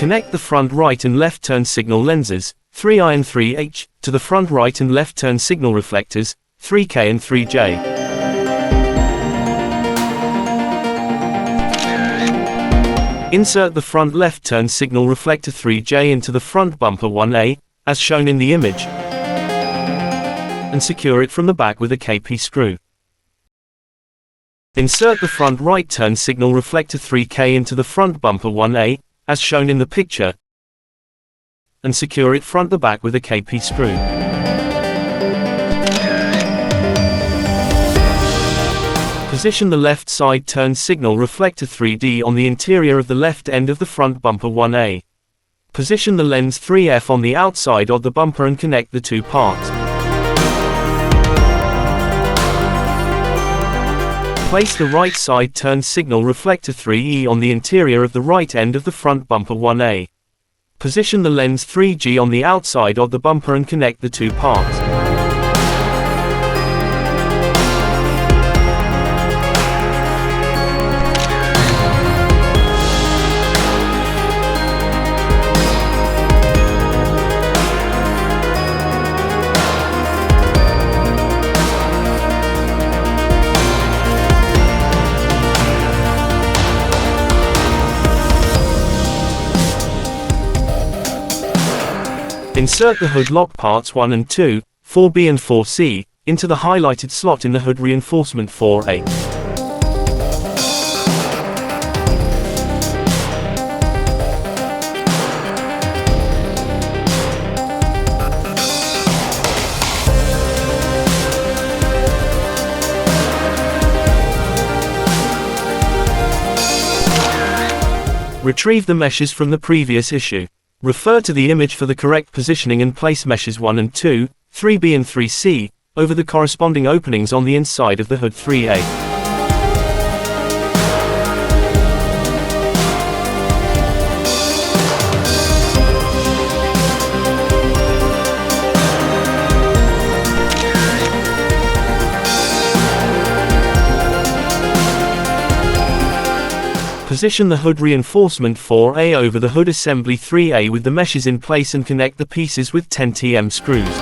Connect the front right and left turn signal lenses, 3i and 3h, to the front right and left turn signal reflectors, 3k and 3j. Insert the front left turn signal reflector 3j into the front bumper 1a, as shown in the image, and secure it from the back with a KP screw. Insert the front right turn signal reflector 3k into the front bumper 1a, as shown in the picture, and secure it front to back with a KP screw. Position the left side turn signal reflector 3D on the interior of the left end of the front bumper 1A. Position the lens 3F on the outside of the bumper and connect the two parts. Place the right side turn signal reflector 3E on the interior of the right end of the front bumper 1A. Position the lens 3G on the outside of the bumper and connect the two parts. Insert the hood lock parts 1 and 2, 4B and 4C, into the highlighted slot in the hood reinforcement 4A. Retrieve the meshes from the previous issue. Refer to the image for the correct positioning and place meshes 1 and 2, 3B and 3C, over the corresponding openings on the inside of the hood 3A. Position the hood reinforcement 4A over the hood assembly 3A with the meshes in place and connect the pieces with 10 screws.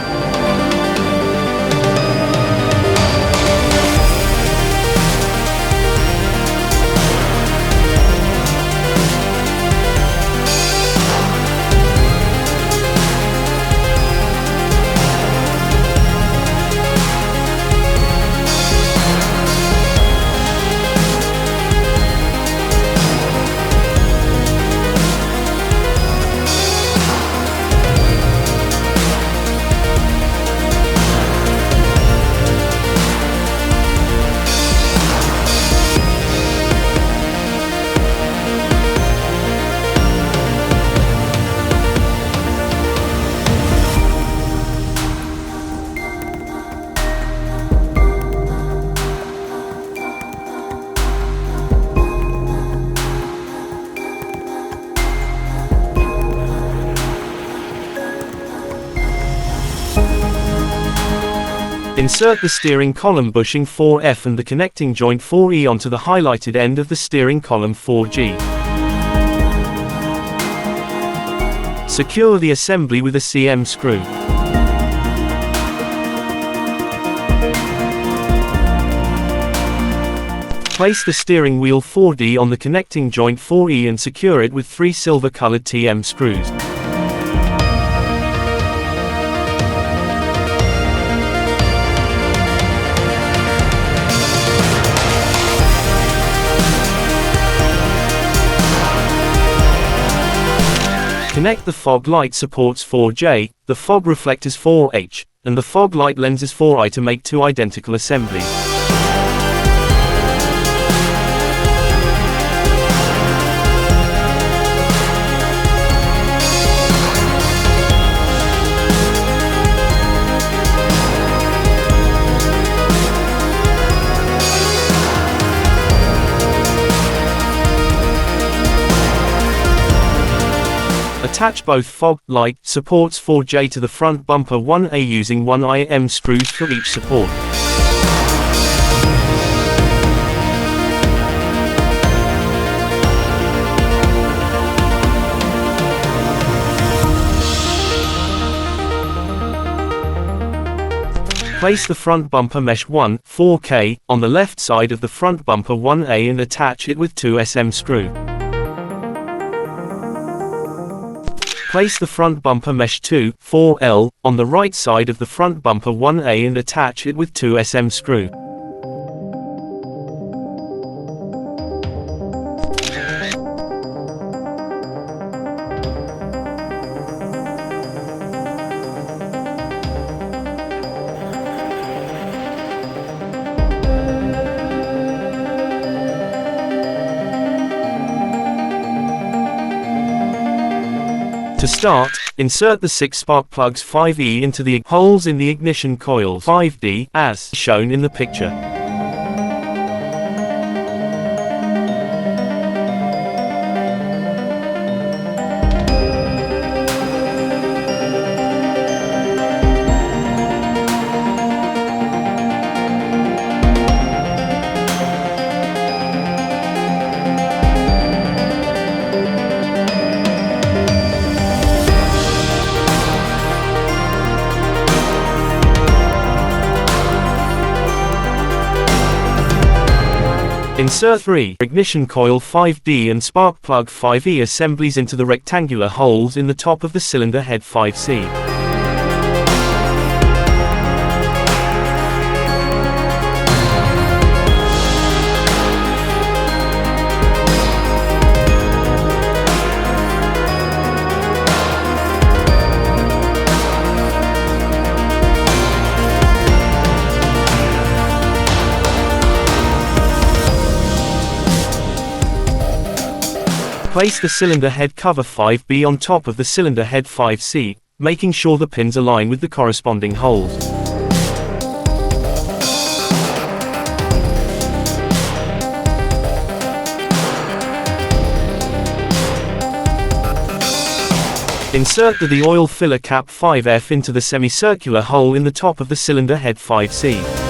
Insert the steering column bushing 4F and the connecting joint 4E onto the highlighted end of the steering column 4G. Secure the assembly with a CM screw. Place the steering wheel 4D on the connecting joint 4E and secure it with 3 silver-colored TM screws. Connect the fog light supports 4J, the fog reflectors 4H, and the fog light lenses 4I to make 2 identical assemblies. Attach both fog light supports 4J to the front bumper 1A using 1 IM screws for each support. Place the front bumper mesh 1, 4K, on the left side of the front bumper 1A and attach it with 2 SM screw. Place the front bumper mesh 2, 4L, on the right side of the front bumper 1A and attach it with 2 SM screw. To start, insert the 6 spark plugs 5E into the holes in the ignition coil 5D, as shown in the picture. Insert 3 ignition coil 5D and spark plug 5E assemblies into the rectangular holes in the top of the cylinder head 5C. Place the cylinder head cover 5B on top of the cylinder head 5C, making sure the pins align with the corresponding holes. Insert the oil filler cap 5F into the semicircular hole in the top of the cylinder head 5C.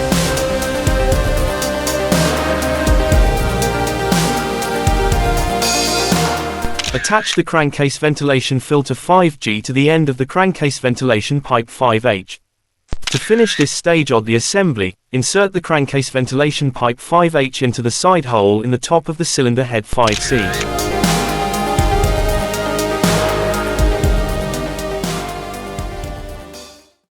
Attach the crankcase ventilation filter 5G to the end of the crankcase ventilation pipe 5H. To finish this stage of the assembly, insert the crankcase ventilation pipe 5H into the side hole in the top of the cylinder head 5C.